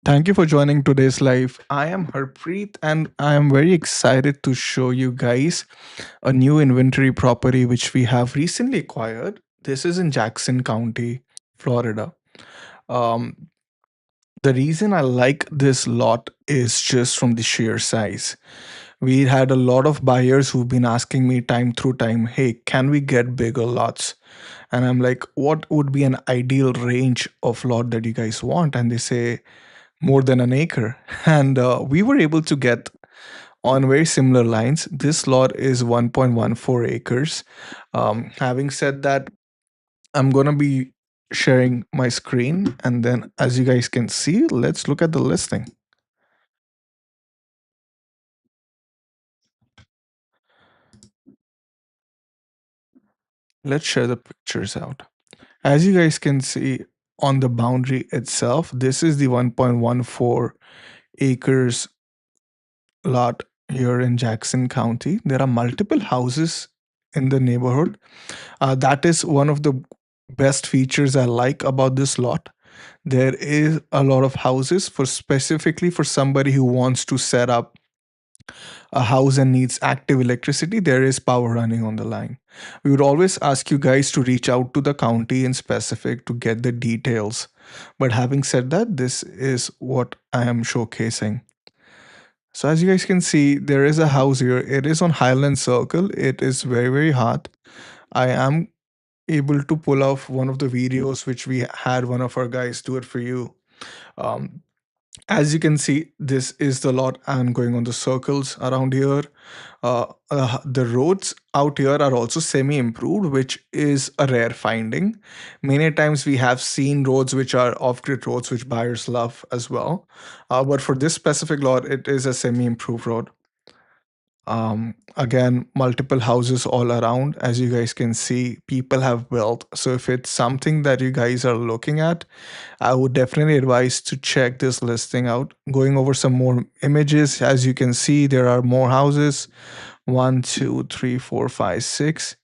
Thank you for joining today's live. I am Harpreet and I am very excited to show you guys a new inventory property which we have recently acquired. This is in Jackson County, Florida. Um, the reason I like this lot is just from the sheer size. We had a lot of buyers who've been asking me time through time, hey, can we get bigger lots? And I'm like, what would be an ideal range of lot that you guys want? And they say, more than an acre. And we were able to get on very similar lines. This lot is 1.14 acres. Having said that, I'm going to be sharing my screen. And then, as you guys can see, let's look at the listing. Let's share the pictures out. As you guys can see on the boundary itself, this is the 1.14 acres lot here in Jackson County. There are multiple houses in the neighborhood. That is one of the best features I like about this lot. There is a lot of houses for specifically for somebody who wants to set up a house and needs active electricity. There is power running on the line. We would always ask you guys to reach out to the county in specific to get the details. But having said that, this is what I am showcasing. So as you guys can see, there is a house here. It is on Highlands Circle. It is very, very hot. I am able to pull off one of the videos which we had one of our guys do it for you. Um, as you can see, this is the lot I'm going on the circles around here. The roads out here are also semi improved, which is a rare finding. Many times we have seen roads which are off grid roads, which buyers love as well. But for this specific lot, it is a semi improved road. Again, multiple houses all around. As you guys can see, people have built. So if it's something that you guys are looking at, I would definitely advise to check this listing out. Going over some more images, as you can see, there are more houses. One, two, three, four, five, six.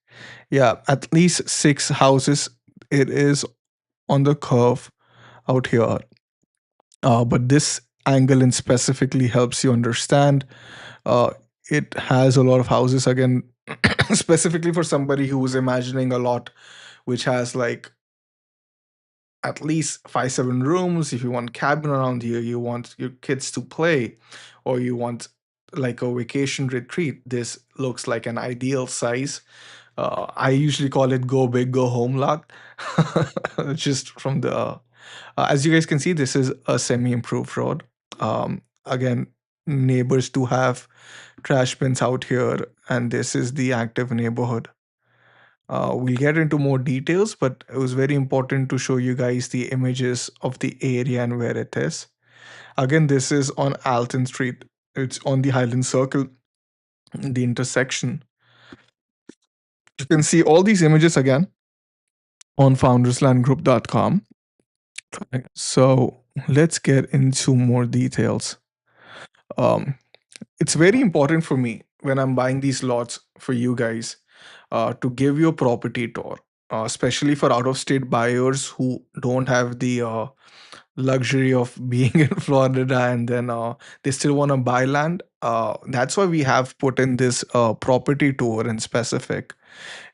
Yeah, at least six houses. It is on the curve out here. But this angle in specifically helps you understand. Uh, it has a lot of houses again, specifically for somebody who's imagining a lot which has like at least 5 7 rooms. If you want cabin around here, you want your kids to play, or you want like a vacation retreat, this looks like an ideal size. I usually call it go big go home lot. Just from the as you guys can see, this is a semi improved road. Again, neighbors do have trash bins out here, and this is the active neighborhood. We'll get into more details, but it was very important to show you guys the images of the area and where it is. Again, this is on Alton Street. It's on the Highland Circle, the intersection. You can see all these images again on founderslandgroup.com. So let's get into more details. Um, it's very important for me when I'm buying these lots for you guys to give you a property tour, especially for out of state buyers who don't have the luxury of being in Florida and then they still want to buy land. That's why we have put in this property tour in specific.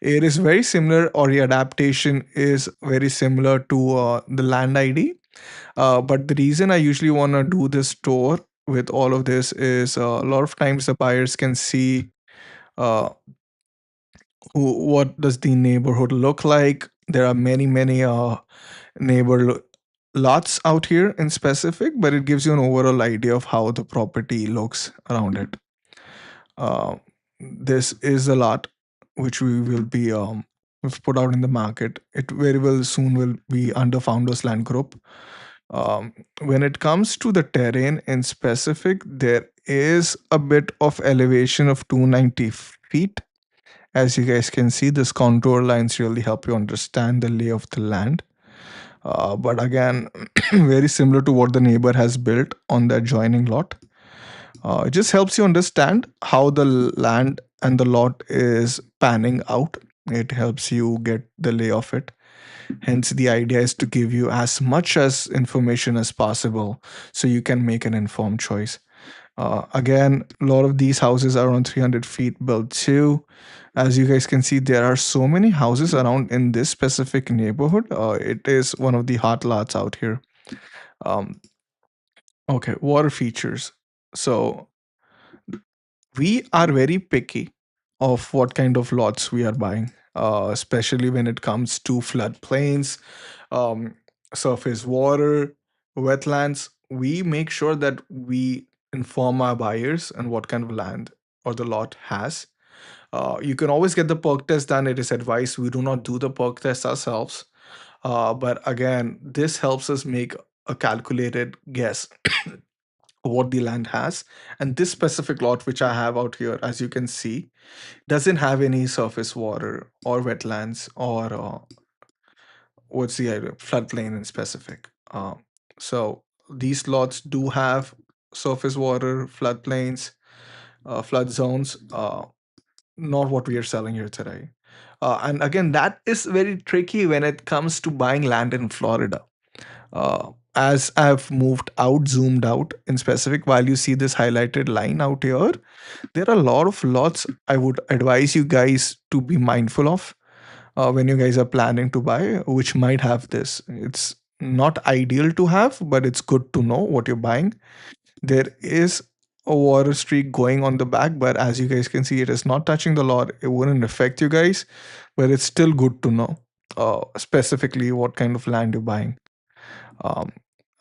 It is very similar, or the adaptation is very similar to the land ID. But the reason I usually want to do this tour with all of this is a lot of times the buyers can see uh, what does the neighborhood look like. There are many, many neighbor lots out here in specific, but it gives you an overall idea of how the property looks around it. Uh, this is a lot which we will be we've put out in the market. It very well soon will be under Founders Land Group. When it comes to the terrain in specific, there is a bit of elevation of 290 feet. As you guys can see, this contour lines really help you understand the lay of the land. But again, very similar to what the neighbor has built on the adjoining lot. It just helps you understand how the land and the lot is panning out. It helps you get the lay of it. Hence, the idea is to give you as much as information as possible so you can make an informed choice. Again, a lot of these houses are around 300 feet built too. As you guys can see, there are so many houses around in this specific neighborhood. It is one of the hot lots out here. Um, okay, water features. So we are very picky of what kind of lots we are buying, especially when it comes to floodplains, um, surface water, wetlands. We make sure that we inform our buyers on what kind of land or the lot has. You can always get the perk test done. It is advised we do not do the perk test ourselves. But again, this helps us make a calculated guess what the land has. And this specific lot, which I have out here, as you can see, doesn't have any surface water or wetlands or what's the idea? Floodplain in specific. So these lots do have surface water, floodplains, flood zones. Not what we are selling here today. And again, that is very tricky when it comes to buying land in Florida. As I've moved out, zoomed out in specific, while you see this highlighted line out here, there are a lot of lots I would advise you guys to be mindful of when you guys are planning to buy, which might have this. It's not ideal to have, but it's good to know what you're buying. There is a water streak going on the back, but as you guys can see, it is not touching the lot. It wouldn't affect you guys, but it's still good to know specifically what kind of land you're buying. Um,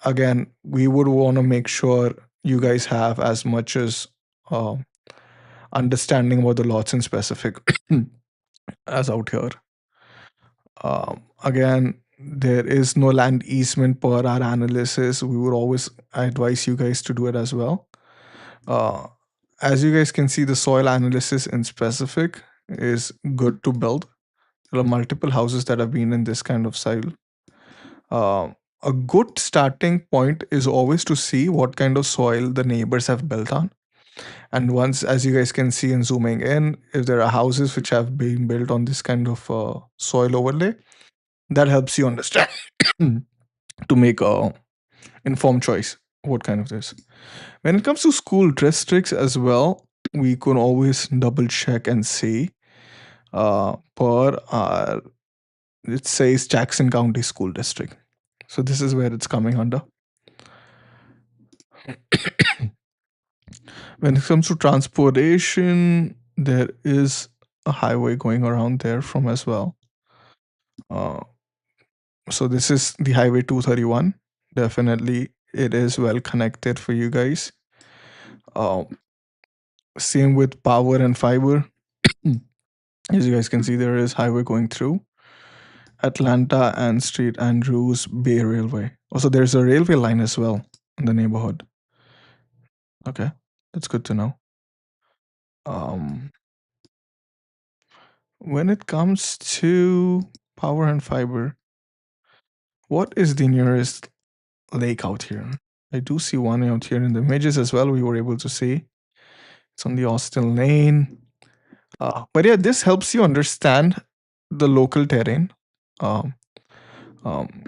Again, we would want to make sure you guys have as much as uh, understanding about the lots in specific as out here. Again, there is no land easement per our analysis. We would always advise you guys to do it as well. Uh, as you guys can see, the soil analysis in specific is good to build. There are multiple houses that have been in this kind of soil. A good starting point is always to see what kind of soil the neighbors have built on. And once, as you guys can see in zooming in, if there are houses which have been built on this kind of soil overlay, that helps you understand to make a informed choice what kind of this. When it comes to school districts as well, we can always double check and see per it says Jackson County School District. So this is where it's coming under. When it comes to transportation, there is a highway going around there from as well. Uh, so this is the highway 231. Definitely, it is well connected for you guys. Uh, Same with power and fiber. As you guys can see, there is highway going through Atlanta and Street Andrews Bay Railway. Also, there's a railway line as well in the neighborhood. Okay, that's good to know. Um, when it comes to power and fiber, what is the nearest lake out here? I do see one out here in the images as well. We were able to see it's on the Austin Lane. But yeah, this helps you understand the local terrain. Um, um,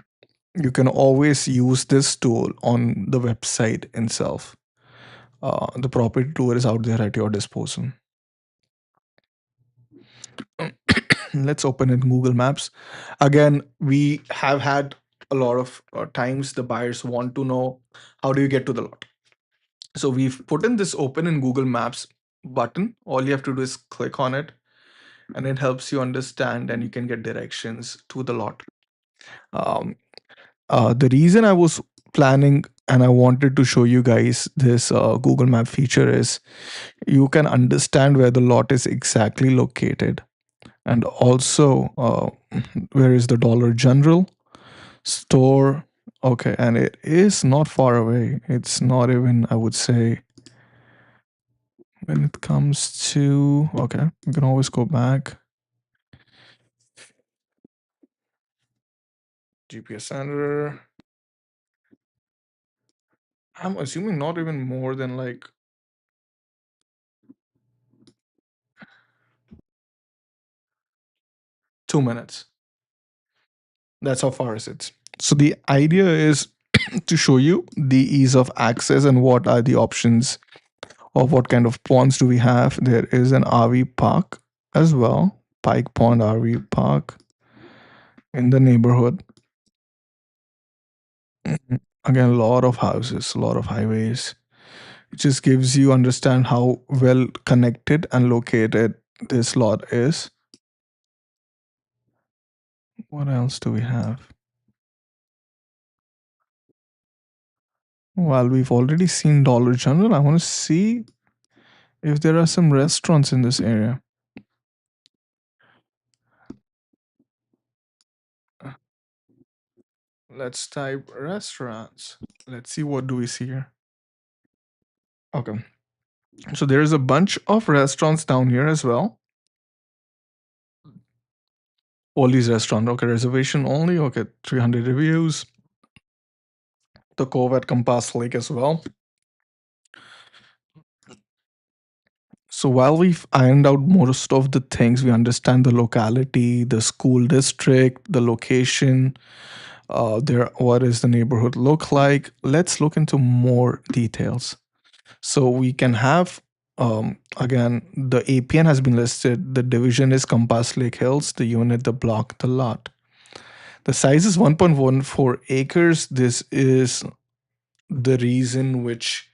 you can always use this tool on the website itself. The property tour is out there at your disposal. Let's open in Google Maps. Again, we have had a lot of times the buyers want to know how do you get to the lot. So we've put in this open in Google Maps button. All you have to do is click on it, and it helps you understand and you can get directions to the lot. Um, the reason I was planning and I wanted to show you guys this Google Map feature is you can understand where the lot is exactly located, and also where is the Dollar General store. Okay, and it is not far away. It's not even, I would say, when it comes to, okay, we can always go back. GPS center. I'm assuming not even more than like 2 minutes. That's how far is it. So the idea is to show you the ease of access and what are the options of what kind of ponds do we have. There is an RV park as well, Pike Pond RV Park in the neighborhood. Mhm. Again, a lot of houses, a lot of highways. It just gives you understand how well connected and located this lot is. What else do we have? Well, we've already seen Dollar General. I want to see if there are some restaurants in this area. Let's type restaurants. Let's see what do we see here. Okay. So there's a bunch of restaurants down here as well. Oli's restaurant. Okay, reservation only. Okay, 300 reviews. The Cove at Compass Lake as well. So while we've ironed out most of the things, we understand the locality, the school district, the location, there what is the neighborhood look like. Let's look into more details. So we can have again the APN has been listed. The division is Compass Lake Hills, the unit, the block, the lot. The size is 1.14 acres. This is the reason which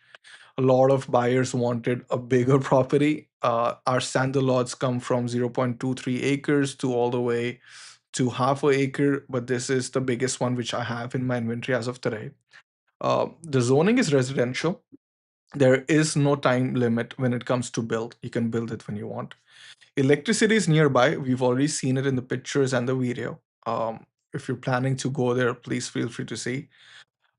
a lot of buyers wanted a bigger property. Our standard lots come from 0.23 acres to all the way to half a acre, but this is the biggest one which I have in my inventory as of today. The zoning is residential. There is no time limit when it comes to build. You can build it when you want. Electricity is nearby. We've already seen it in the pictures and the video. If you're planning to go there, please feel free to see.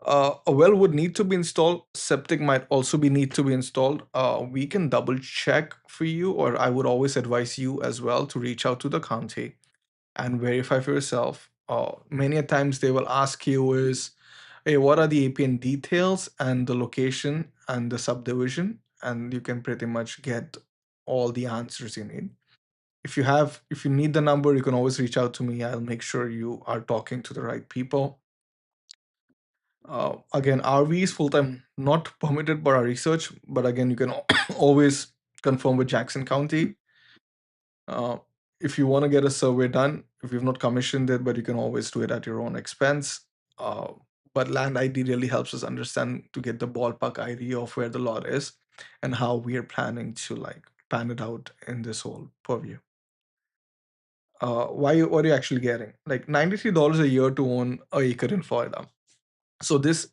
A well would need to be installed. Septic might also be need to be installed. We can double check for you, or I would always advise you as well to reach out to the county and verify for yourself. Many a times they will ask you is, hey, what are the APN details and the location and the subdivision, and you can pretty much get all the answers you need. If you need the number, you can always reach out to me. I'll make sure you are talking to the right people. Again, RV is full time, not permitted by our research, but again, you can always confirm with Jackson County. Uh, if you want to get a survey done, if you've not commissioned it, but you can always do it at your own expense. Uh, but land ID really helps us understand to get the ballpark idea of where the lot is and how we are planning to like pan it out in this whole purview. What are you actually getting? Like $93 a year to own a acre in Florida. So this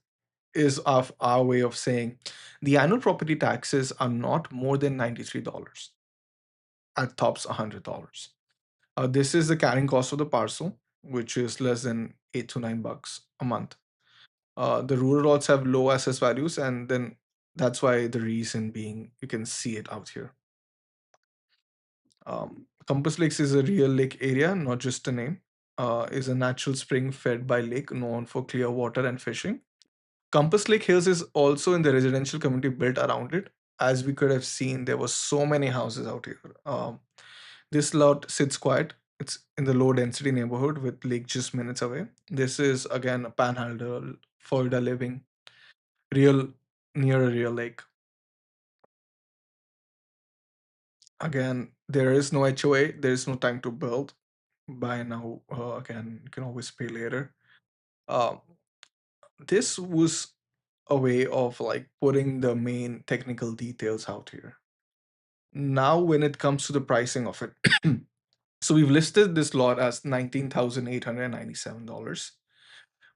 is of our way of saying the annual property taxes are not more than $93, at tops $100. This is the carrying cost of the parcel, which is less than $8 to $9 a month. The rural lots have low assess values, and then that's why the reason being you can see it out here. Compass Lakes is a real lake area, not just a name. Is a natural spring fed by lake known for clear water and fishing. Compass Lake Hills is also in the residential community built around it. As we could have seen, there were so many houses out here. This lot sits quiet. It's in the low density neighborhood with lake just minutes away. This is again a panhandle, Florida living, real near a real lake. Again, there is no HOA. There is no time to build. Buy now. Again, you can always pay later. Uh, this was a way of like putting the main technical details out here. Now, when it comes to the pricing of it, so we've listed this lot as $19,897.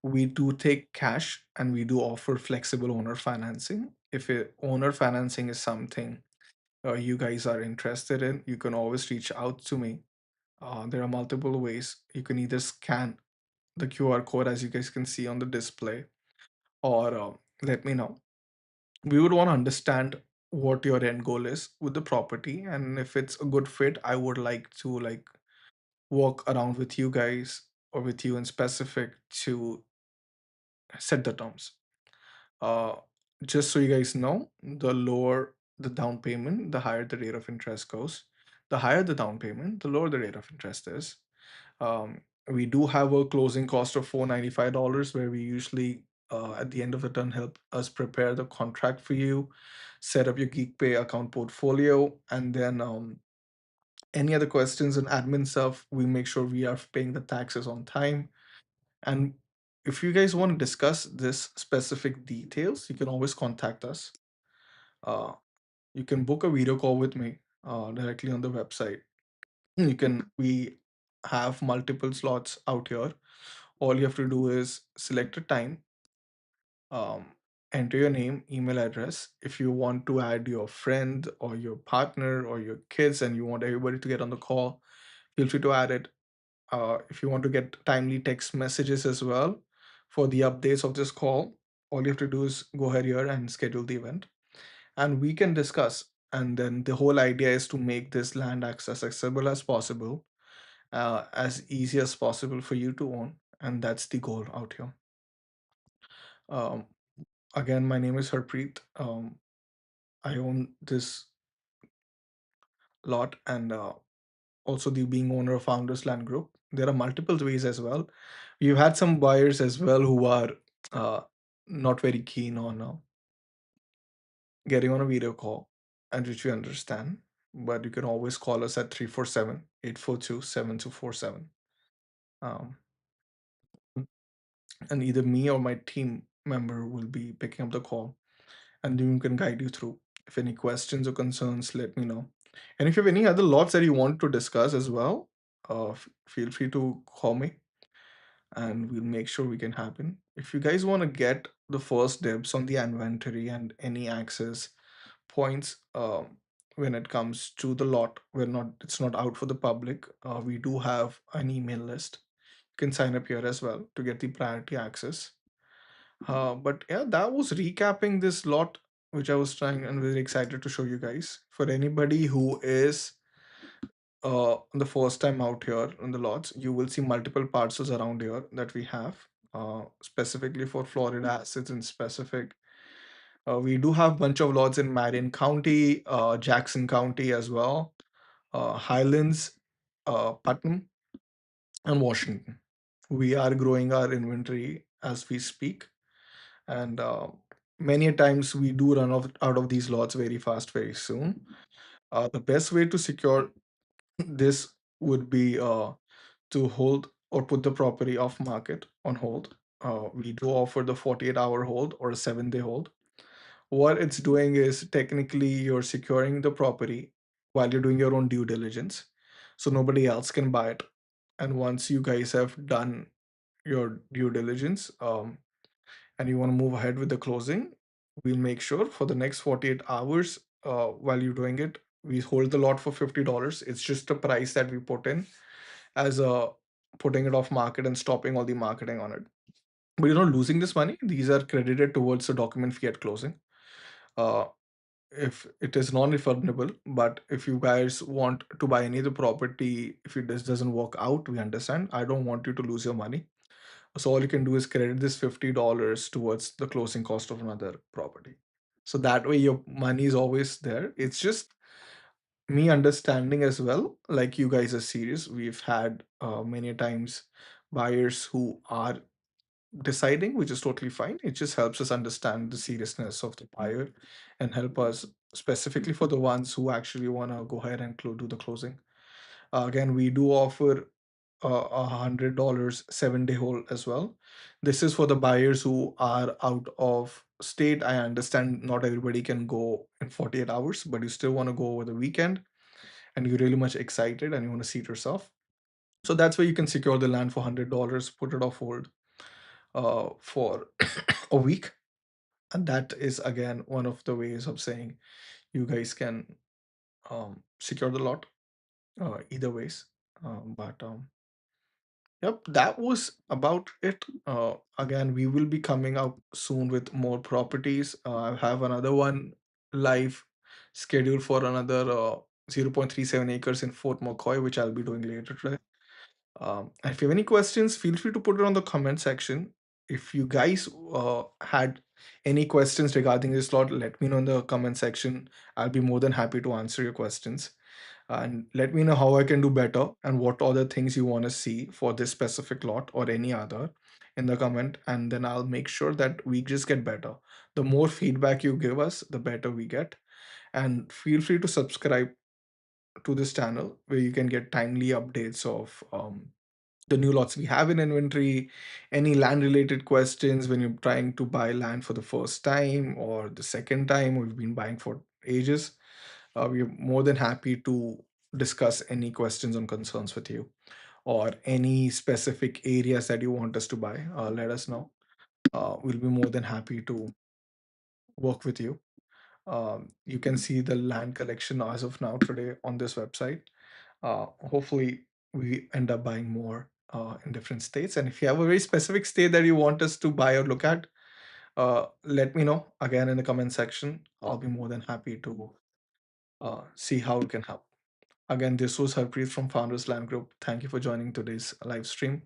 We do take cash and we do offer flexible owner financing. If owner financing is something you guys are interested in, you can always reach out to me. There are multiple ways. You can either scan the QR code as you guys can see on the display, or let me know. We would want to understand what your end goal is with the property, and if it's a good fit, I would like to like walk around with you guys or with you in specific to set the terms. uh just so you guys know, the lower the down payment, the higher the rate of interest goes. The higher the down payment, the lower the rate of interest is. We do have a closing cost of $495, where we usually at the end of the turn help us prepare the contract for you, set up your GeekPay account portfolio, and then any other questions and admin stuff, we make sure we are paying the taxes on time. And if you guys want to discuss this specific details, you can always contact us. Uh, you can book a video call with me directly on the website. We have multiple slots out here. All you have to do is select a time, um, enter your name, email address. If you want to add your friend or your partner or your kids and you want everybody to get on the call, feel free to add it. If you want to get timely text messages as well for the updates of this call, all you have to do is go ahead here and schedule the event, and we can discuss. And then the whole idea is to make this land access accessible as possible, as easy as possible for you to own, and that's the goal out here. Um, Again, my name is Harpreet. I own this lot, and also the being owner of Founders Land Group. There are multiple ways as well. We've had some buyers as well who are uh, not very keen on getting on a video call, and which we understand. But you can always call us at 347-842-7247. Um, and either me or my team member will be picking up the call, and we can guide you through. If any questions or concerns, let me know. And if you have any other lots that you want to discuss as well, feel free to call me, and we'll make sure we can happen. If you guys want to get the first dibs on the inventory and any access points when it comes to the lot, it's not out for the public. We do have an email list. You can sign up here as well to get the priority access. But yeah, that was recapping this lot, which I was trying and very excited to show you guys. For anybody who is the first time out here on the lots, you will see multiple parcels around here that we have, specifically for Florida assets in specific. We do have bunch of lots in Marion County, Jackson County as well, Highlands, Putnam, and Washington. We are growing our inventory as we speak, and many a times we do run out of these lots very fast, very soon. The best way to secure this would be to hold or put the property off market on hold. We do offer the 48-hour hold or a 7-day hold. What it's doing is technically you're securing the property while you're doing your own due diligence, so nobody else can buy it. And once you guys have done your due diligence, and you want to move ahead with the closing, we'll make sure for the next 48 hours, while you're doing it, we hold the lot for $50. It's just a price that we put in as a putting it off market and stopping all the marketing on it. But you're not losing this money. These are credited towards the document fee at closing. Uh, if it is non-refundable, but if you guys want to buy any of the property, if it doesn't work out, we understand. I don't want you to lose your money. So all you can do is credit this $50 towards the closing cost of another property. So that way your money is always there. It's just me understanding as well, like you guys are serious. We've had many times buyers who are deciding, which is totally fine. It just helps us understand the seriousness of the buyer and help us specifically for the ones who actually want to go ahead and do the closing. Again, we do offer $100 7-day hold as well. This is for the buyers who are out of state. I understand not everybody can go in 48 hours, but you still want to go over the weekend and you're really much excited and you want to see it yourself. So that's where you can secure the land for $100, put it off hold for a week. And that is again one of the ways of saying you guys can secure the lot either ways. But yep, that was about it. Again, we will be coming out soon with more properties. I have another one live scheduled for another 0.37 acres in Fort McCoy, which I'll be doing later today. And if you have any questions, feel free to put it on the comment section. If you guys had any questions regarding this lot, let me know in the comment section. I'll be more than happy to answer your questions. and let me know how I can do better and what other things you want to see for this specific lot or any other in the comment. And then I'll make sure that we just get better. The more feedback you give us, the better we get. And feel free to subscribe to this channel where you can get timely updates of the new lots we have in inventory, any land related questions when you're trying to buy land for the first time or the second time, or you've been buying for ages. We're more than happy to discuss any questions and concerns with you, or any specific areas that you want us to buy. Let us know. We'll be more than happy to work with you. You can see the land collection as of now today on this website. Hopefully, we end up buying more in different states. And if you have a very specific state that you want us to buy or look at, let me know again in the comment section. I'll be more than happy to see how we can help. Again, this was Harpreet from Founders Land Group. Thank you for joining today's live stream.